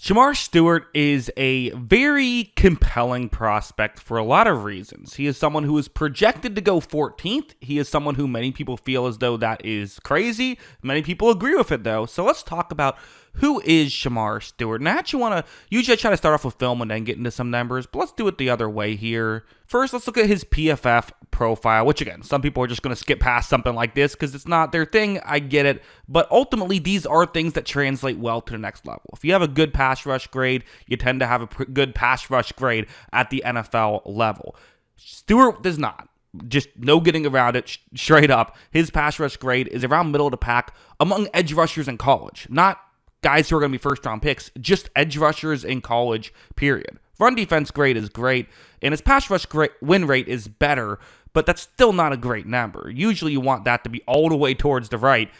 Shemar Stewart is a very compelling prospect for a lot of reasons. He is someone who is projected to go 14th. He is someone who many people feel as though that is crazy. Many people agree with it, though. So let's talk about who is Shemar Stewart. And I actually usually I try to start off with film and then get into some numbers, but let's do it the other way here. First, let's look at his PFF profile, which again, some people are just going to skip past something like this because it's not their thing. I get it. But ultimately, these are things that translate well to the next level. If you have a good pass rush grade, you tend to have a good pass rush grade at the NFL level. Stewart does not. Just no getting around it, straight up. His pass rush grade is around middle of the pack among edge rushers in college. Not guys who are going to be first-round picks, just edge rushers in college, period. Run defense grade is great, and his pass rush win rate is better, but that's still not a great number. Usually you want that to be all the way towards the right.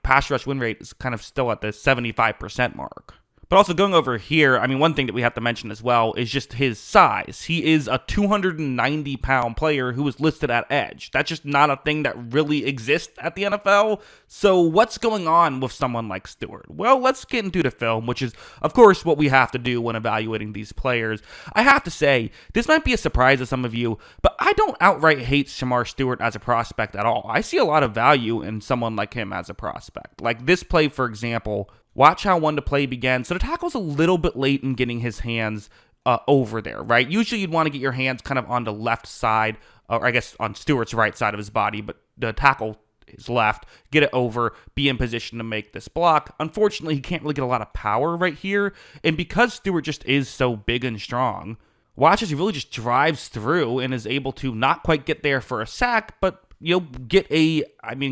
Pass rush win rate is kind of still at the 75% mark. But also going over here, one thing that we have to mention as well is just his size. He is a 290-pound player who is listed at edge. That's just not a thing that really exists at the NFL. So what's going on with someone like Stewart? Well, let's get into the film, which is, of course, what we have to do when evaluating these players. I have to say, this might be a surprise to some of you, but I don't outright hate Shemar Stewart as a prospect at all. I see a lot of value in someone like him as a prospect. Like this play, for example. Watch how the play began. So the tackle's a little bit late in getting his hands over there, right? Usually you'd want to get your hands kind of on the left side, or I guess on Stewart's right side of his body, but the tackle is left. Get it over, be in position to make this block. Unfortunately, he can't really get a lot of power right here. And because Stewart just is so big and strong, watch as he really just drives through and is able to not quite get there for a sack, but get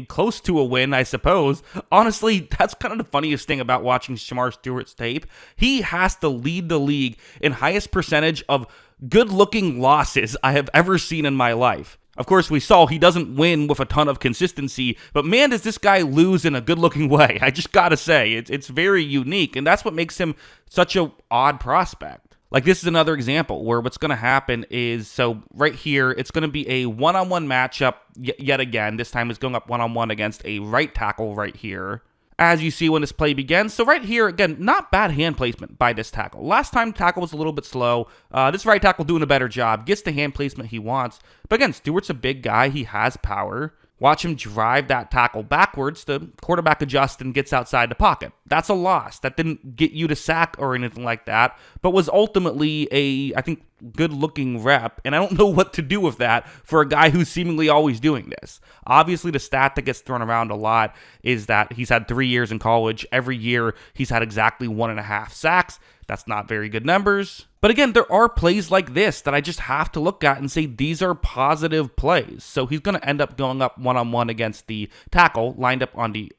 close to a win, I suppose. Honestly, that's kind of the funniest thing about watching Shemar Stewart's tape. He has to lead the league in highest percentage of good-looking losses I have ever seen in my life. Of course, we saw he doesn't win with a ton of consistency, but man, does this guy lose in a good-looking way. I just gotta say, it's very unique, and that's what makes him such an odd prospect. Like this is another example where what's going to happen is, so right here, it's going to be a one-on-one matchup yet again. This time it's going up one-on-one against a right tackle right here. As you see when this play begins. So right here, again, not bad hand placement by this tackle. Last time tackle was a little bit slow. This right tackle doing a better job. Gets the hand placement he wants. But again, Stewart's a big guy. He has power. Watch him drive that tackle backwards. The quarterback adjusts and gets outside the pocket. That's a loss. That didn't get you to sack or anything like that, but was ultimately I think, good-looking rep, and I don't know what to do with that for a guy who's seemingly always doing this. Obviously, the stat that gets thrown around a lot is that he's had 3 years in college. Every year, he's had exactly 1.5 sacks. That's not very good numbers. But again, there are plays like this that I just have to look at and say these are positive plays. So he's going to end up going up one-on-one against the tackle, lined up on the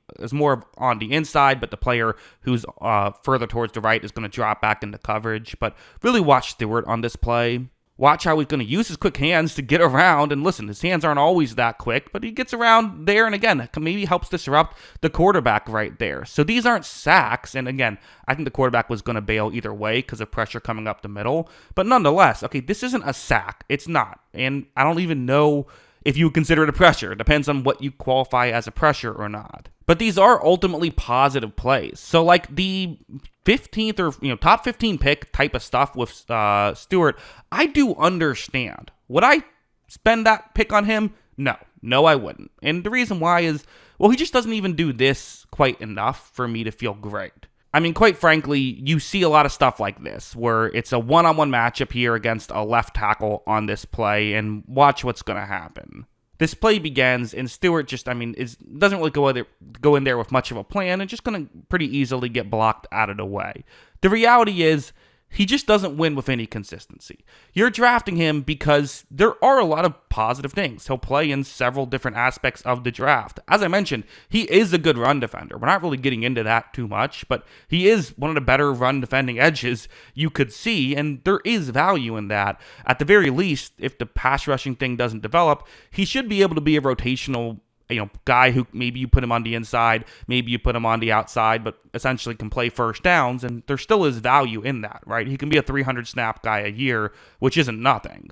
inside, but the player who's further towards the right is going to drop back into coverage. But really watch Stewart on this play. Watch how he's going to use his quick hands to get around. And listen, his hands aren't always that quick, but he gets around there. And again, maybe helps disrupt the quarterback right there. So these aren't sacks. And again, I think the quarterback was going to bail either way because of pressure coming up the middle. But nonetheless, okay, this isn't a sack. It's not. And I don't even know if you would consider it a pressure. It depends on what you qualify as a pressure or not. But these are ultimately positive plays. So like the 15th or top 15 pick type of stuff with Stewart, I do understand. Would I spend that pick on him? No, I wouldn't. And the reason why is, well, he just doesn't even do this quite enough for me to feel great. Quite frankly, you see a lot of stuff like this where it's a one-on-one matchup here against a left tackle on this play, and watch what's going to happen. This play begins, and Stewart just, doesn't really go in there with much of a plan, and just going to pretty easily get blocked out of the way. The reality is, he just doesn't win with any consistency. You're drafting him because there are a lot of positive things. He'll play in several different aspects of the draft. As I mentioned, he is a good run defender. We're not really getting into that too much, but he is one of the better run defending edges you could see, and there is value in that. At the very least, if the pass rushing thing doesn't develop, he should be able to be a rotational guy who maybe you put him on the inside, maybe you put him on the outside, but essentially can play first downs, and there still is value in that, right? He can be a 300 snap guy a year, which isn't nothing.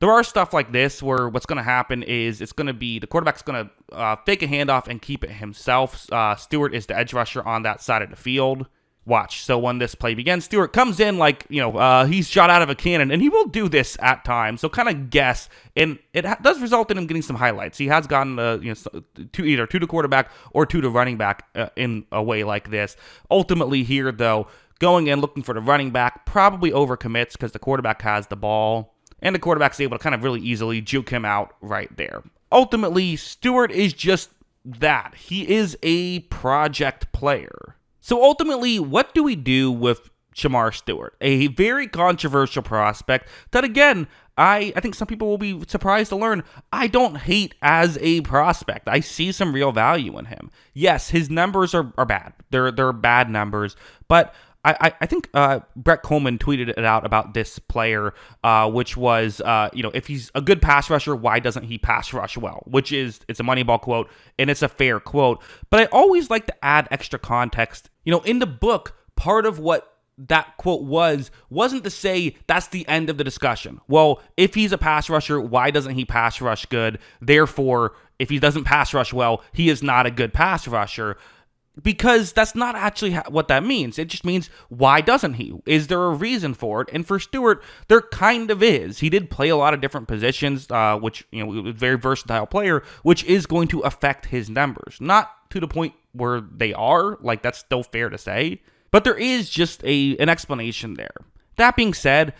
There are stuff like this where what's going to happen is it's going to be the quarterback's going to fake a handoff and keep it himself. Stewart is the edge rusher on that side of the field. Watch. So when this play begins, Stewart comes in like, he's shot out of a cannon, and he will do this at times. So kind of guess, and it does result in him getting some highlights. He has gotten, either two to quarterback or two to running back in a way like this. Ultimately here, though, going in looking for the running back probably overcommits because the quarterback has the ball, and the quarterback's able to kind of really easily juke him out right there. Ultimately, Stewart is just that. He is a project player. So ultimately, what do we do with Shemar Stewart? A very controversial prospect that, again, I think some people will be surprised to learn I don't hate as a prospect. I see some real value in him. Yes, his numbers are bad. They're bad numbers, but I think Brett Coleman tweeted it out about this player, which was, if he's a good pass rusher, why doesn't he pass rush well? Which is, it's a Moneyball quote, and it's a fair quote. But I always like to add extra context. In the book, part of what that quote wasn't to say that's the end of the discussion. Well, if he's a pass rusher, why doesn't he pass rush good? Therefore, if he doesn't pass rush well, he is not a good pass rusher. Because that's not actually what that means. It just means, why doesn't he? Is there a reason for it? And for Stewart, there kind of is. He did play a lot of different positions, which, was a very versatile player, which is going to affect his numbers. Not to the point where they are, like that's still fair to say, but there is just an explanation there. That being said,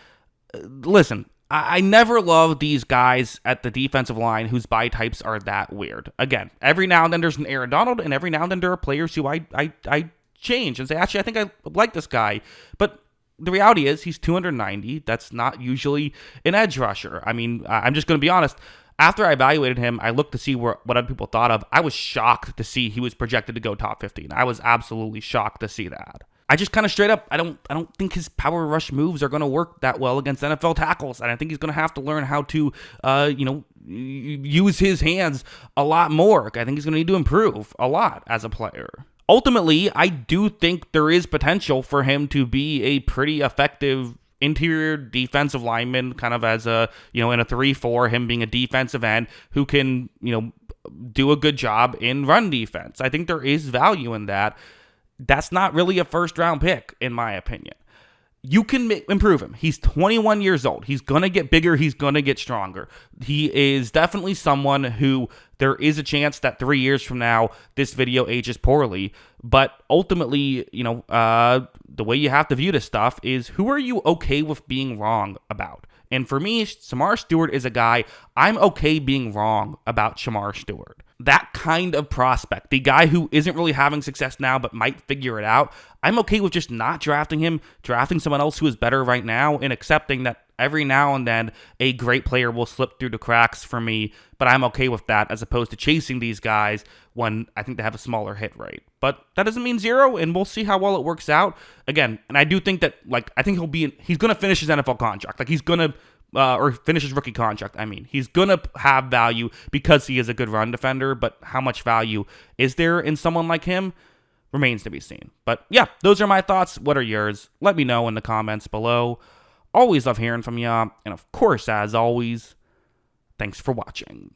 listen, I never love these guys at the defensive line whose body types are that weird. Again, every now and then there's an Aaron Donald, and every now and then there are players who I change and say, actually, I think I like this guy. But the reality is he's 290. That's not usually an edge rusher. I mean, I'm just going to be honest. After I evaluated him, I looked to see what other people thought of. I was shocked to see he was projected to go top 15. I was absolutely shocked to see that. I just kind of straight up, I don't think his power rush moves are going to work that well against NFL tackles. And I think he's going to have to learn how to, use his hands a lot more. I think he's going to need to improve a lot as a player. Ultimately, I do think there is potential for him to be a pretty effective interior defensive lineman, kind of as a, in a 3-4, him being a defensive end who can, do a good job in run defense. I think there is value in that. That's not really a first-round pick, in my opinion. You can improve him. He's 21 years old. He's going to get bigger. He's going to get stronger. He is definitely someone who there is a chance that 3 years from now, this video ages poorly. But ultimately, the way you have to view this stuff is, who are you okay with being wrong about? And for me, Shemar Stewart is a guy I'm okay being wrong about. Shemar Stewart. That kind of prospect, the guy who isn't really having success now but might figure it out, I'm okay with just not drafting him, drafting someone else who is better right now, and accepting that every now and then a great player will slip through the cracks for me, but I'm okay with that as opposed to chasing these guys when I think they have a smaller hit rate. But that doesn't mean zero, and we'll see how well it works out. Again, and I do think that, I think he's going to finish his NFL contract. He's going to or finish his rookie contract. I mean, he's going to have value because he is a good run defender, but how much value is there in someone like him remains to be seen. But yeah, those are my thoughts. What are yours? Let me know in the comments below. Always love hearing from you. And of course, as always, thanks for watching.